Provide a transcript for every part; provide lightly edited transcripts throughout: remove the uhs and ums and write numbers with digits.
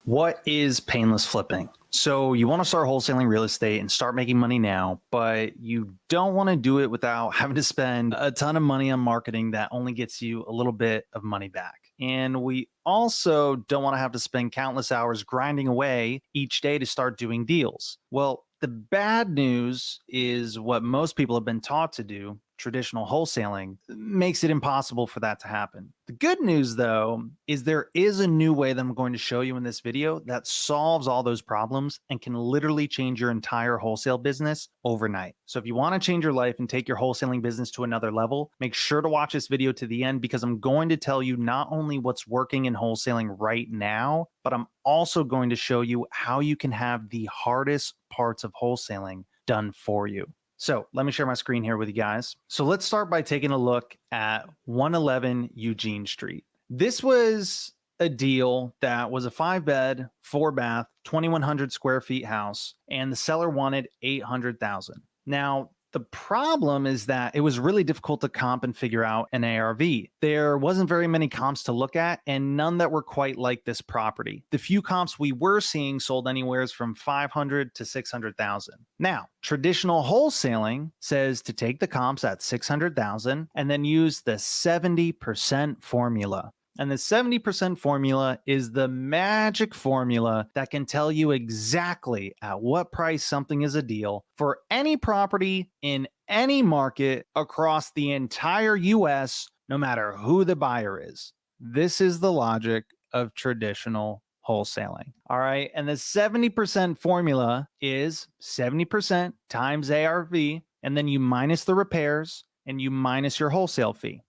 What is painless flipping? So you want to start wholesaling real estate and start making money now, but you don't want to do it without having to spend a ton of money on marketing that only gets you a little bit of money back. And we also don't want to have to spend countless hours grinding away each day to start doing deals. Well, the bad news is what most people have been taught to do, traditional wholesaling, makes it impossible for that to happen. The good news, though, is there is a new way that I'm going to show you in this video that solves all those problems and can literally change your entire wholesale business overnight. So if you want to change your life and take your wholesaling business to another level, make sure to watch this video to the end, because I'm going to tell you not only what's working in wholesaling right now, but I'm also going to show you how you can have the hardest parts of wholesaling done for you. So let me share my screen here with you guys. So let's start by taking a look at 111 Eugene Street. This was a deal that was a 5-bed, 4-bath, 2,100 square feet house, and the seller wanted $800,000. Now, the problem is that it was really difficult to comp and figure out an ARV. There wasn't very many comps to look at, and none that were quite like this property. The few comps we were seeing sold anywhere from $500,000 to $600,000. Now, traditional wholesaling says to take the comps at $600,000 and then use the 70% formula. And the 70% formula is the magic formula that can tell you exactly at what price something is a deal for any property in any market across the entire US, no matter who the buyer is. This is the logic of traditional wholesaling. All right. And the 70% formula is 70% times ARV, and then you minus the repairs and you minus your wholesale fee.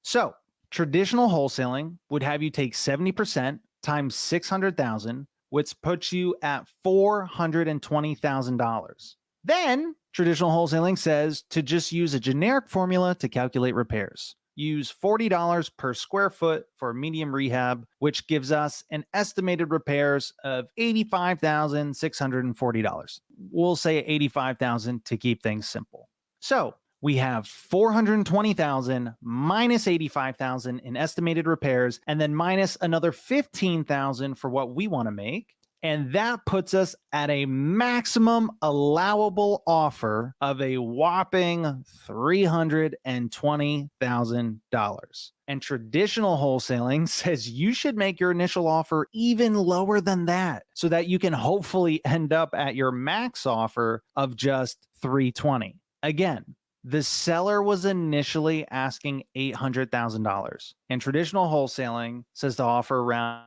So traditional wholesaling would have you take 70% times 600,000, which puts you at $420,000. Then traditional wholesaling says to just use a generic formula to calculate repairs. Use $40 per square foot for medium rehab, which gives us an estimated repairs of $85,640. We'll say $85,000 to keep things simple. So we have $420,000 minus $85,000 in estimated repairs, and then minus another $15,000 for what we want to make. And that puts us at a maximum allowable offer of a whopping $320,000. And traditional wholesaling says you should make your initial offer even lower than that, so that you can hopefully end up at your max offer of just $320,000. Again, the seller was initially asking $800,000, and traditional wholesaling says to offer around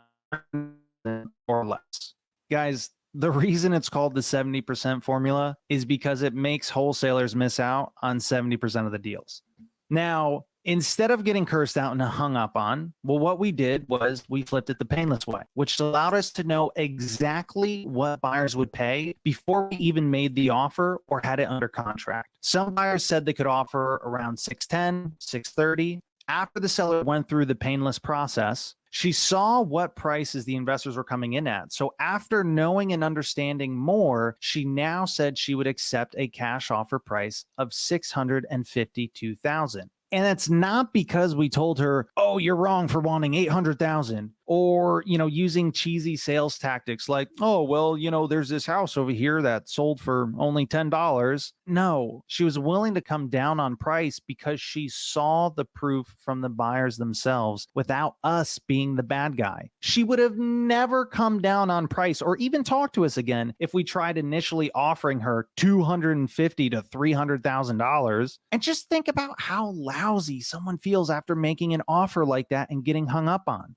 or less. Guys, the reason it's called the 70% formula is because it makes wholesalers miss out on 70% of the deals. Now, instead of getting cursed out and hung up on, well, what we did was we flipped it the painless way, which allowed us to know exactly what buyers would pay before we even made the offer or had it under contract. Some buyers said they could offer around $610,000, $630,000. After the seller went through the painless process, she saw what prices the investors were coming in at. So after knowing and understanding more, she now said she would accept a cash offer price of $652,000. And it's not because we told her, oh, you're wrong for wanting $800,000, or, using cheesy sales tactics like, oh, well, there's this house over here that sold for only $10. No, she was willing to come down on price because she saw the proof from the buyers themselves without us being the bad guy. She would have never come down on price or even talked to us again if we tried initially offering her $250,000 to $300,000. And just think about how lousy someone feels after making an offer like that and getting hung up on.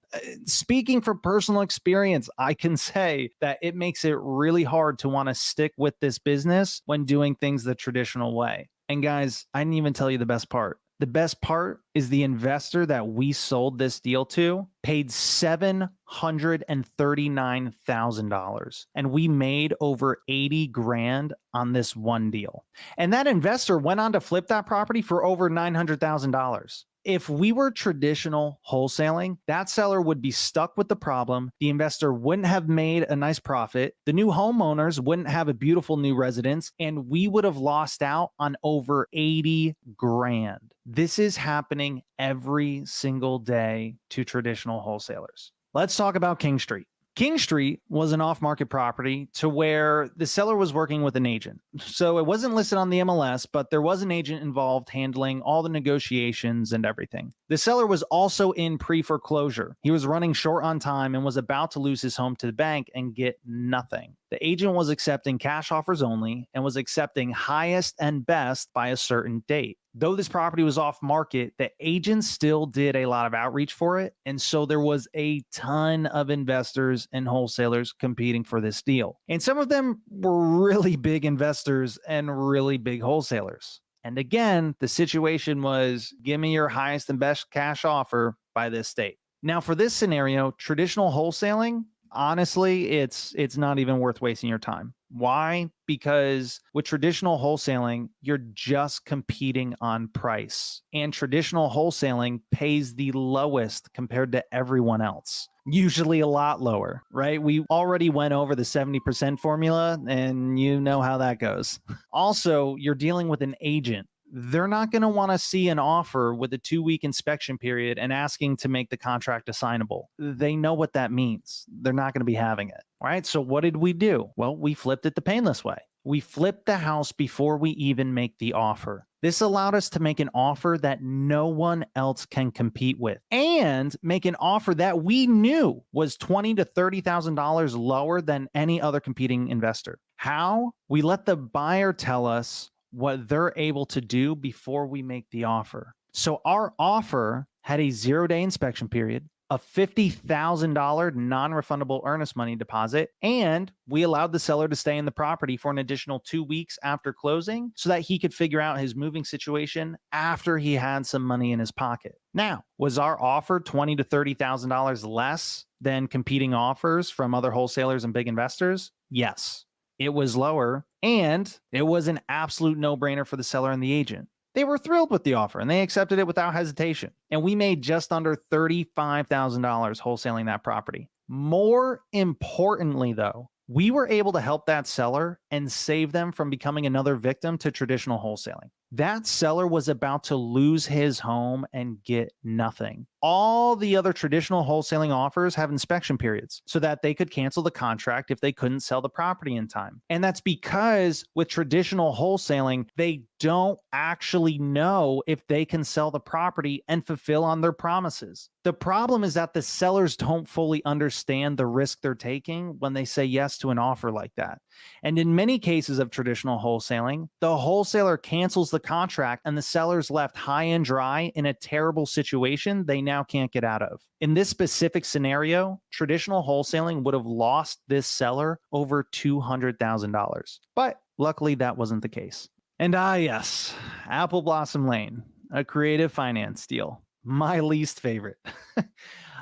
Speaking from personal experience, I can say that it makes it really hard to want to stick with this business when doing things the traditional way. And guys, I didn't even tell you the best part. The best part is the investor that we sold this deal to paid $739,000, and we made over $80,000 on this one deal. And that investor went on to flip that property for over $900,000. If we were traditional wholesaling, that seller would be stuck with the problem. The investor wouldn't have made a nice profit. The new homeowners wouldn't have a beautiful new residence, and we would have lost out on over $80,000. This is happening every single day to traditional wholesalers. Let's talk about King Street. King Street was an off-market property to where the seller was working with an agent. So it wasn't listed on the MLS, but there was an agent involved handling all the negotiations and everything. The seller was also in pre-foreclosure. He was running short on time and was about to lose his home to the bank and get nothing. The agent was accepting cash offers only and was accepting highest and best by a certain date. Though this property was off market, the agent still did a lot of outreach for it. And so there was a ton of investors and wholesalers competing for this deal. And some of them were really big investors and really big wholesalers. And again, the situation was, give me your highest and best cash offer by this date. Now, for this scenario, traditional wholesaling, honestly, it's not even worth wasting your time. Why? Because with traditional wholesaling, you're just competing on price. And traditional wholesaling pays the lowest compared to everyone else. Usually a lot lower, right? We already went over the 70% formula, and you know how that goes. Also, you're dealing with an agent. They're not going to want to see an offer with a 2-week inspection period and asking to make the contract assignable. They know what that means. They're not going to be having it. All right. So what did we do? Well, we flipped it the painless way. We flipped the house before we even make the offer. This allowed us to make an offer that no one else can compete with and make an offer that we knew was $20,000 to $30,000 lower than any other competing investor. How? We let the buyer tell us what they're able to do before we make the offer. So our offer had a 0-day inspection period, a $50,000 non-refundable earnest money deposit, and we allowed the seller to stay in the property for an additional 2 weeks after closing so that he could figure out his moving situation after he had some money in his pocket. Now, was our offer $20,000 to $30,000 less than competing offers from other wholesalers and big investors? Yes. It was lower, and it was an absolute no-brainer for the seller and the agent. They were thrilled with the offer, and they accepted it without hesitation. And we made just under $35,000 wholesaling that property. More importantly, though, we were able to help that seller and save them from becoming another victim to traditional wholesaling. That seller was about to lose his home and get nothing. All the other traditional wholesaling offers have inspection periods so that they could cancel the contract if they couldn't sell the property in time. And that's because with traditional wholesaling, they don't actually know if they can sell the property and fulfill on their promises. The problem is that the sellers don't fully understand the risk they're taking when they say yes to an offer like that. And in many cases of traditional wholesaling, the wholesaler cancels the contract and the seller's left high and dry in a terrible situation they now can't get out of. In this specific scenario, traditional wholesaling would have lost this seller over $200,000. But luckily, that wasn't the case. And yes, Apple Blossom Lane, a creative finance deal. My least favorite.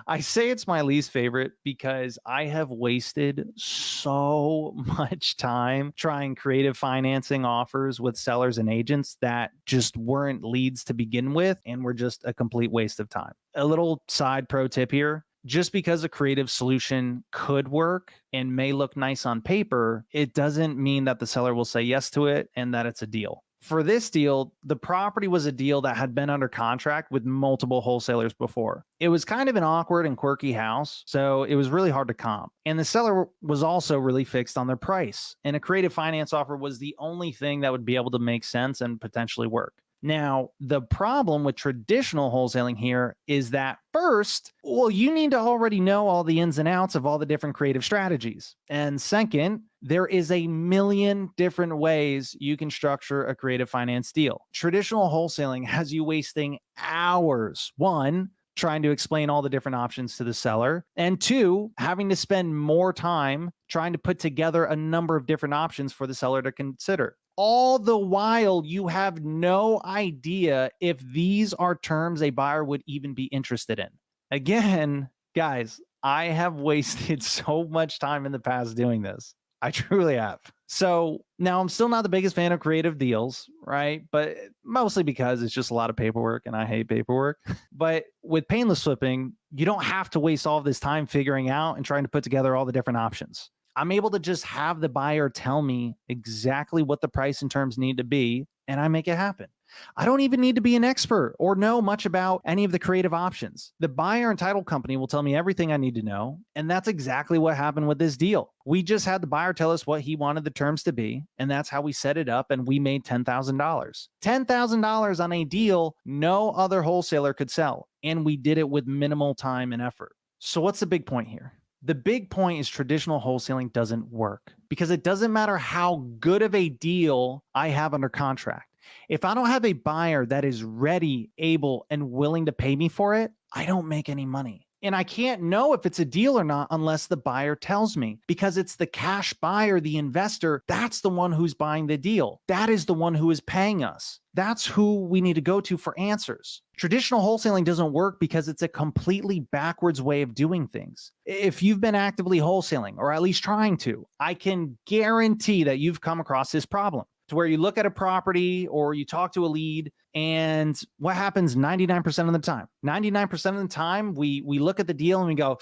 I say it's my least favorite because I have wasted so much time trying creative financing offers with sellers and agents that just weren't leads to begin with and were just a complete waste of time. A little side pro tip here. Just because a creative solution could work and may look nice on paper, it doesn't mean that the seller will say yes to it and that it's a deal. For this deal, the property was a deal that had been under contract with multiple wholesalers before. It was kind of an awkward and quirky house, so it was really hard to comp. And the seller was also really fixed on their price. And a creative finance offer was the only thing that would be able to make sense and potentially work. Now, the problem with traditional wholesaling here is that first, well, you need to already know all the ins and outs of all the different creative strategies. And second, there is a million different ways you can structure a creative finance deal. Traditional wholesaling has you wasting hours, one, trying to explain all the different options to the seller, and two, having to spend more time trying to put together a number of different options for the seller to consider. All the while, you have no idea if these are terms a buyer would even be interested in. Again, guys, I have wasted so much time in the past doing this. I truly have. So now I'm still not the biggest fan of creative deals, right? But mostly because it's just a lot of paperwork and I hate paperwork. But with painless flipping, you don't have to waste all this time figuring out and trying to put together all the different options. I'm able to just have the buyer tell me exactly what the price and terms need to be, and I make it happen. I don't even need to be an expert or know much about any of the creative options. The buyer and title company will tell me everything I need to know. And that's exactly what happened with this deal. We just had the buyer tell us what he wanted the terms to be, and that's how we set it up, and we made $10,000. $10,000 on a deal no other wholesaler could sell, and we did it with minimal time and effort. So what's the big point here? The big point is traditional wholesaling doesn't work because it doesn't matter how good of a deal I have under contract. If I don't have a buyer that is ready, able, and willing to pay me for it, I don't make any money. And I can't know if it's a deal or not unless the buyer tells me, because it's the cash buyer, the investor, that's the one who's buying the deal. That is the one who is paying us. That's who we need to go to for answers. Traditional wholesaling doesn't work because it's a completely backwards way of doing things. If you've been actively wholesaling, or at least trying to, I can guarantee that you've come across this problem, to where you look at a property or you talk to a lead, and what happens 99% of the time? 99% of the time, we look at the deal and we go,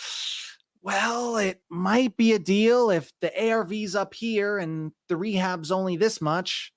well, it might be a deal if the ARV's up here and the rehab's only this much,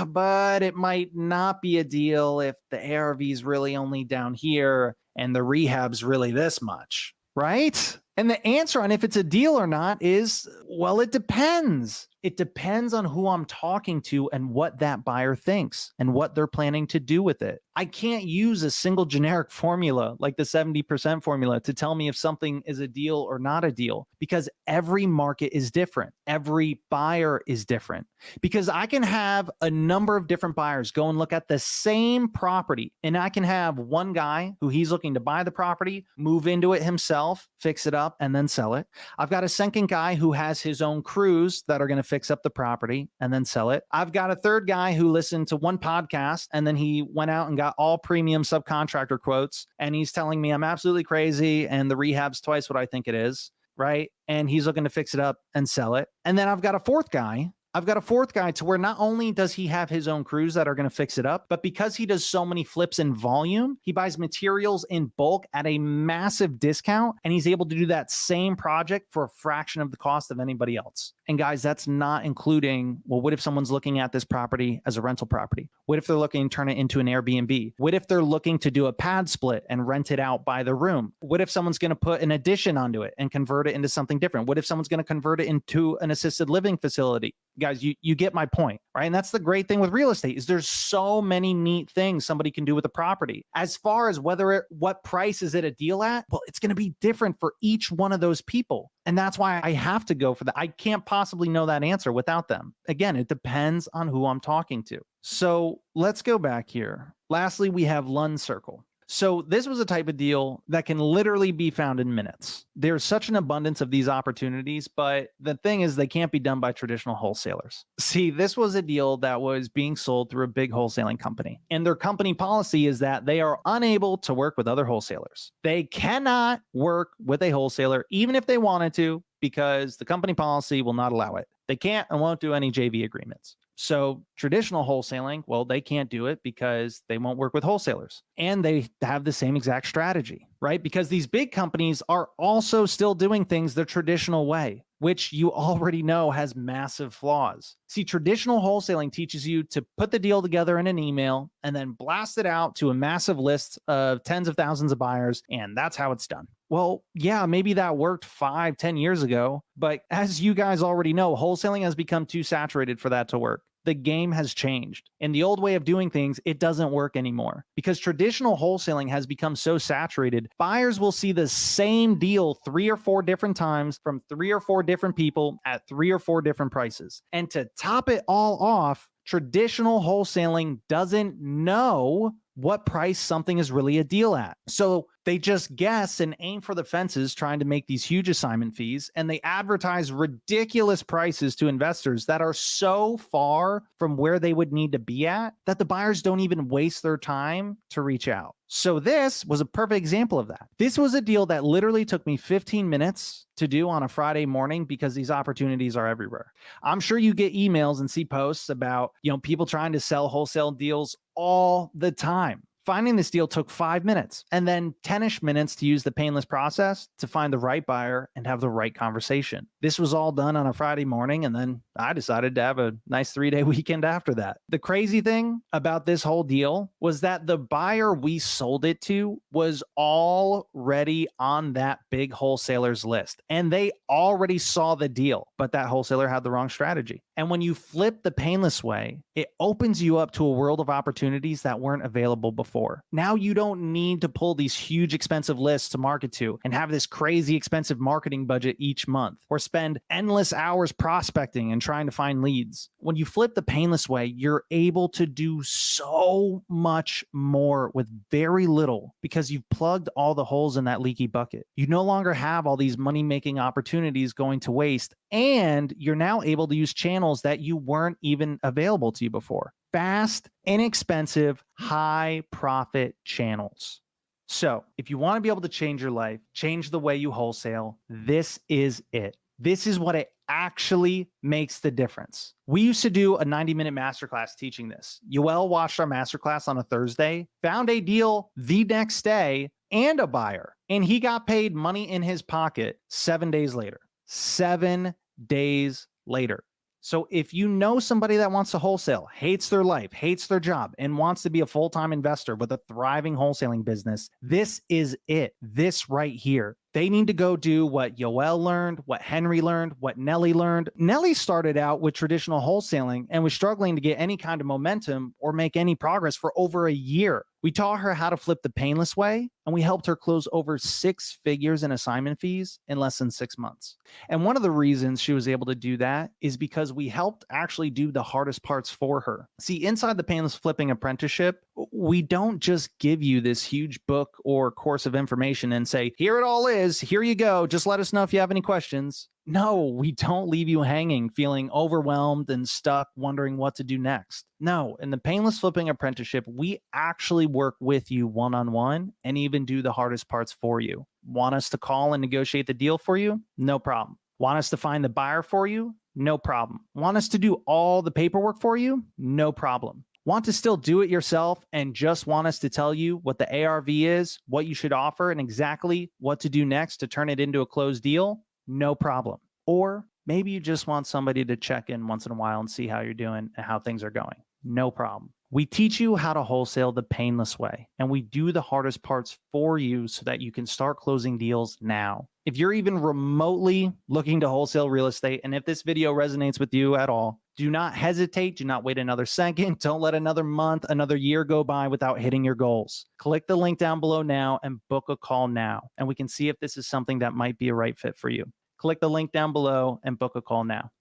but it might not be a deal if the ARV's really only down here and the rehab's really this much, right? And the answer on if it's a deal or not is, well, it depends. It depends on who I'm talking to and what that buyer thinks and what they're planning to do with it. I can't use a single generic formula like the 70% formula to tell me if something is a deal or not a deal, because every market is different. Every buyer is different, because I can have a number of different buyers go and look at the same property, and I can have one guy who he's looking to buy the property, move into it himself, fix it up, and then sell it. I've got a second guy who has his own crews that are going to fix up the property and then sell it. I've got a third guy who listened to one podcast and then he went out and got all premium subcontractor quotes, and he's telling me I'm absolutely crazy and the rehab's twice what I think it is, right? And he's looking to fix it up and sell it. And then I've got a fourth guy to where not only does he have his own crews that are going to fix it up, but because he does so many flips in volume, he buys materials in bulk at a massive discount, and he's able to do that same project for a fraction of the cost of anybody else. And guys, that's not including, well, what if someone's looking at this property as a rental property? What if they're looking to turn it into an Airbnb? What if they're looking to do a pad split and rent it out by the room? What if someone's going to put an addition onto it and convert it into something different? What if someone's going to convert it into an assisted living facility? Guys, you get my point, right? And that's the great thing with real estate, is there's so many neat things somebody can do with a property. As far as what price is it a deal at? Well, it's going to be different for each one of those people. And that's why I have to go for that. I can't possibly know that answer without them. Again, it depends on who I'm talking to. So let's go back here. Lastly, we have Lund Circle. So this was a type of deal that can literally be found in minutes. There's such an abundance of these opportunities, but the thing is they can't be done by traditional wholesalers. See, this was a deal that was being sold through a big wholesaling company, and their company policy is that they are unable to work with other wholesalers. They cannot work with a wholesaler even if they wanted to, because the company policy will not allow it. They can't and won't do any JV agreements. So traditional wholesaling, well, they can't do it because they won't work with wholesalers. And they have the same exact strategy, right? Because these big companies are also still doing things the traditional way, which you already know has massive flaws. See, traditional wholesaling teaches you to put the deal together in an email and then blast it out to a massive list of tens of thousands of buyers, and that's how it's done. Well, yeah, maybe that worked 5-10 years ago, but as you guys already know, wholesaling has become too saturated for that to work. The game has changed. In the old way of doing things, it doesn't work anymore because traditional wholesaling has become so saturated. Buyers will see the same deal 3 or 4 different times from 3 or 4 different people at 3 or 4 different prices. And to top it all off, traditional wholesaling doesn't know what price something is really a deal at. So they just guess and aim for the fences, trying to make these huge assignment fees, and they advertise ridiculous prices to investors that are so far from where they would need to be at that the buyers don't even waste their time to reach out. So this was a perfect example of that. This was a deal that literally took me 15 minutes to do on a Friday morning because these opportunities are everywhere. I'm sure you get emails and see posts about, people trying to sell wholesale deals all the time. Finding this deal took 5 minutes and then 10-ish minutes to use the painless process to find the right buyer and have the right conversation. This was all done on a Friday morning, and then I decided to have a nice 3-day weekend after that. The crazy thing about this whole deal was that the buyer we sold it to was already on that big wholesaler's list, and they already saw the deal, but that wholesaler had the wrong strategy. And when you flip the painless way, it opens you up to a world of opportunities that weren't available before. Now you don't need to pull these huge expensive lists to market to and have this crazy expensive marketing budget each month, or spend endless hours prospecting and trying to find leads. When you flip the painless way, you're able to do so much more with very little because you've plugged all the holes in that leaky bucket. You no longer have all these money-making opportunities going to waste, and you're now able to use channels that you weren't even available to you before. Fast, inexpensive, high profit channels. So if you want to be able to change your life, change the way you wholesale, this is it. This is what it actually makes the difference. We used to do a 90-minute masterclass teaching this. Yoel watched our masterclass on a Thursday, found a deal the next day and a buyer, and he got paid money in his pocket 7 days later. 7 days later. So if you know somebody that wants to wholesale, hates their life, hates their job, and wants to be a full-time investor with a thriving wholesaling business, this is it. This right here. They need to go do what Yoel learned, what Henry learned, what Nelly learned. Nelly started out with traditional wholesaling and was struggling to get any kind of momentum or make any progress for over a year. We taught her how to flip the painless way, and we helped her close over 6 figures in assignment fees in less than 6 months. And one of the reasons she was able to do that is because we helped actually do the hardest parts for her. See, inside the painless flipping apprenticeship, we don't just give you this huge book or course of information and say, here it all is, here you go, just let us know if you have any questions. No, we don't leave you hanging, feeling overwhelmed and stuck, wondering what to do next. No, in the Painless Flipping Apprenticeship, we actually work with you one-on-one and even do the hardest parts for you. Want us to call and negotiate the deal for you? No problem. Want us to find the buyer for you? No problem. Want us to do all the paperwork for you? No problem. Want to still do it yourself and just want us to tell you what the ARV is, what you should offer, and exactly what to do next to turn it into a closed deal? No problem. Or maybe you just want somebody to check in once in a while and see how you're doing and how things are going. No problem. We teach you how to wholesale the painless way, and we do the hardest parts for you so that you can start closing deals now. If you're even remotely looking to wholesale real estate, and if this video resonates with you at all, do not hesitate. Do not wait another second. Don't let another month, another year go by without hitting your goals. Click the link down below now and book a call now, and we can see if this is something that might be a right fit for you. Click the link down below and book a call now.